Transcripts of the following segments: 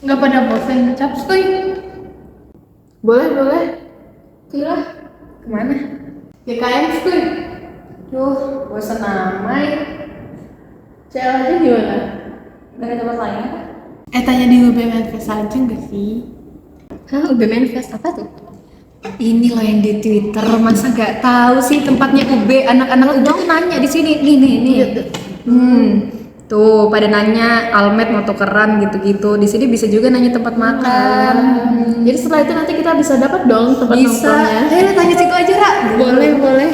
Nggak pada bosan capskuy? Boleh. Kira kemana? GKM skuy. Duh, bosan amat. CL aja gimana? Gak ada tempat lain apa? Tanya di UB Manifest aja nggak sih? Hah, UB Manifest apa tuh? Ini loh yang di Twitter, masa nggak tahu sih tempatnya UB? Anak-anak UB tuh nanya di sini, nih. Tuh pada nanya Almed mau tukeran gitu-gitu. Di sini bisa juga nanya tempat makan. Jadi setelah itu nanti kita bisa dapat dong tempat Bisa. nongkrongnya. Tanya situ aja, Ra. Boleh.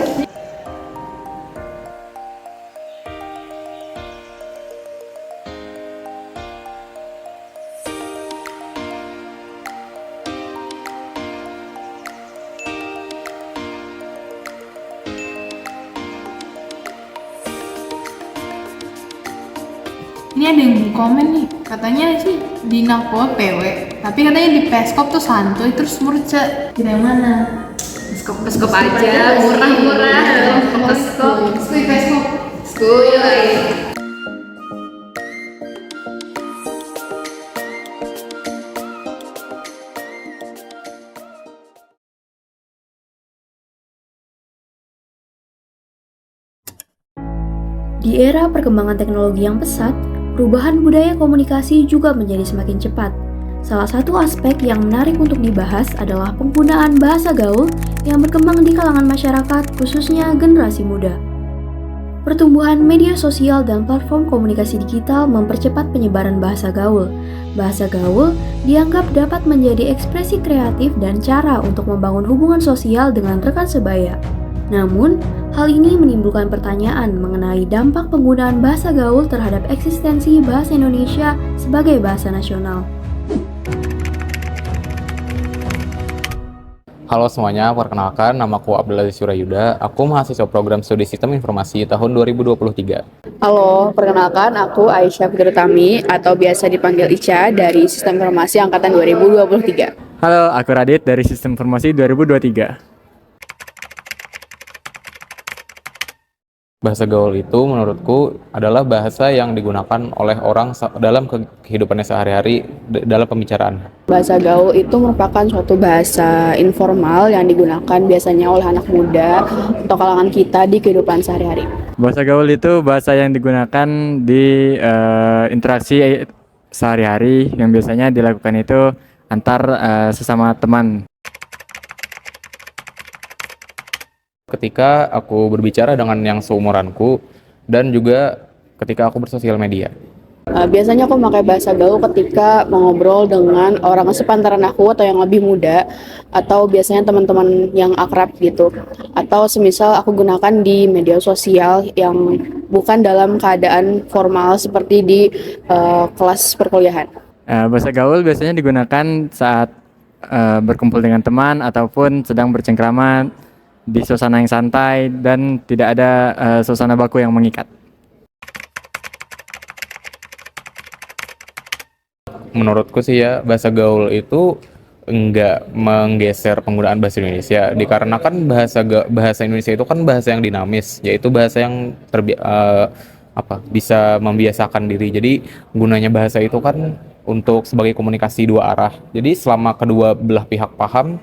Ini ada yang komen nih, katanya sih di Nakwa PW, tapi katanya di Peskop tuh santuy terus murce. Kita yang mana? Peskop aja, murah. Peskop. Peskop. Skuy lagi. Di era perkembangan teknologi yang pesat, perubahan budaya komunikasi juga menjadi semakin cepat. Salah satu aspek yang menarik untuk dibahas adalah penggunaan bahasa gaul yang berkembang di kalangan masyarakat, khususnya generasi muda. Pertumbuhan media sosial dan platform komunikasi digital mempercepat penyebaran bahasa gaul. Bahasa gaul dianggap dapat menjadi ekspresi kreatif dan cara untuk membangun hubungan sosial dengan rekan sebaya. Namun, hal ini menimbulkan pertanyaan mengenai dampak penggunaan bahasa gaul terhadap eksistensi bahasa Indonesia sebagai bahasa nasional. Halo semuanya, perkenalkan namaku Abdul Aziz Surayuda. Aku mahasiswa program studi Sistem Informasi tahun 2023. Halo, perkenalkan aku Aisyah Putri Utami atau biasa dipanggil Ica dari Sistem Informasi Angkatan 2023. Halo, aku Radit dari Sistem Informasi 2023. Bahasa gaul itu menurutku adalah bahasa yang digunakan oleh orang dalam kehidupannya sehari-hari dalam pembicaraan. Bahasa gaul itu merupakan suatu bahasa informal yang digunakan biasanya oleh anak muda atau kalangan kita di kehidupan sehari-hari. Bahasa gaul itu bahasa yang digunakan di interaksi sehari-hari yang biasanya dilakukan itu antar sesama teman. Ketika aku berbicara dengan yang seumuranku dan juga ketika aku bersosial media. Biasanya aku pakai bahasa gaul ketika mengobrol dengan orang sepantaran aku atau yang lebih muda atau biasanya teman-teman yang akrab gitu. Atau semisal aku gunakan di media sosial yang bukan dalam keadaan formal seperti di kelas perkuliahan. Bahasa gaul biasanya digunakan saat berkumpul dengan teman ataupun sedang bercengkrama di suasana yang santai dan tidak ada suasana baku yang mengikat. Menurutku sih ya, bahasa gaul itu enggak menggeser penggunaan bahasa Indonesia, dikarenakan bahasa Indonesia itu kan bahasa yang dinamis, yaitu bahasa yang bisa membiasakan diri. Jadi gunanya bahasa itu kan untuk sebagai komunikasi dua arah. Jadi selama kedua belah pihak paham,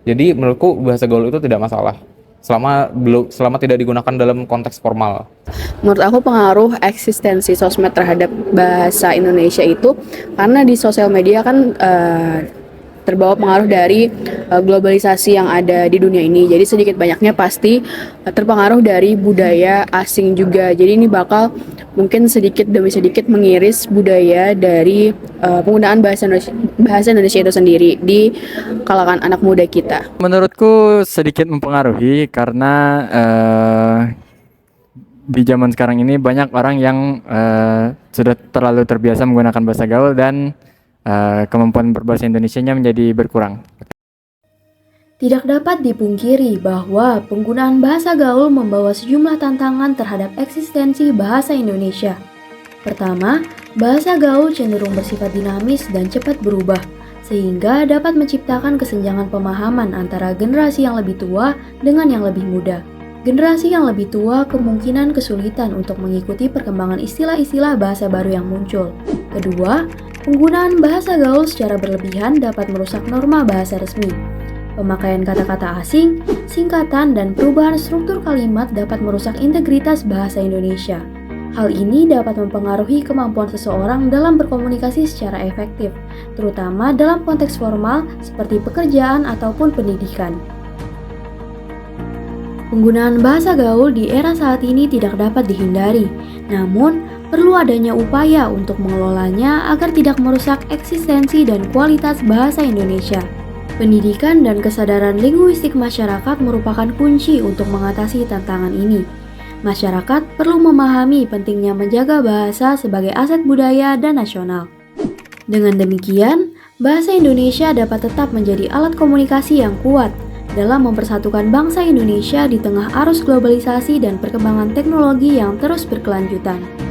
jadi menurutku bahasa gaul itu tidak masalah selama tidak digunakan dalam konteks formal. Menurut aku pengaruh eksistensi sosmed terhadap bahasa Indonesia itu karena di sosial media kan terbawa pengaruh dari globalisasi yang ada di dunia ini. Jadi sedikit banyaknya pasti terpengaruh dari budaya asing juga. Jadi ini bakal mungkin sedikit demi sedikit mengiris budaya dari penggunaan bahasa Indonesia itu sendiri di kalangan anak muda kita. Menurutku sedikit mempengaruhi karena di zaman sekarang ini banyak orang yang sudah terlalu terbiasa menggunakan bahasa gaul dan kemampuan berbahasa Indonesianya menjadi berkurang. Tidak dapat dipungkiri bahwa penggunaan bahasa gaul membawa sejumlah tantangan terhadap eksistensi bahasa Indonesia. Pertama, bahasa gaul cenderung bersifat dinamis dan cepat berubah, sehingga dapat menciptakan kesenjangan pemahaman antara generasi yang lebih tua dengan yang lebih muda. Generasi yang lebih tua kemungkinan kesulitan untuk mengikuti perkembangan istilah-istilah bahasa baru yang muncul. Kedua, Penggunaan bahasa gaul secara berlebihan dapat merusak norma bahasa resmi. Pemakaian kata-kata asing, singkatan, dan perubahan struktur kalimat dapat merusak integritas bahasa Indonesia. Hal ini dapat mempengaruhi kemampuan seseorang dalam berkomunikasi secara efektif, terutama dalam konteks formal seperti pekerjaan ataupun pendidikan. Penggunaan bahasa gaul di era saat ini tidak dapat dihindari, namun perlu adanya upaya untuk mengelolanya agar tidak merusak eksistensi dan kualitas bahasa Indonesia. Pendidikan dan kesadaran linguistik masyarakat merupakan kunci untuk mengatasi tantangan ini. Masyarakat perlu memahami pentingnya menjaga bahasa sebagai aset budaya dan nasional. Dengan demikian, bahasa Indonesia dapat tetap menjadi alat komunikasi yang kuat dalam mempersatukan bangsa Indonesia di tengah arus globalisasi dan perkembangan teknologi yang terus berkelanjutan.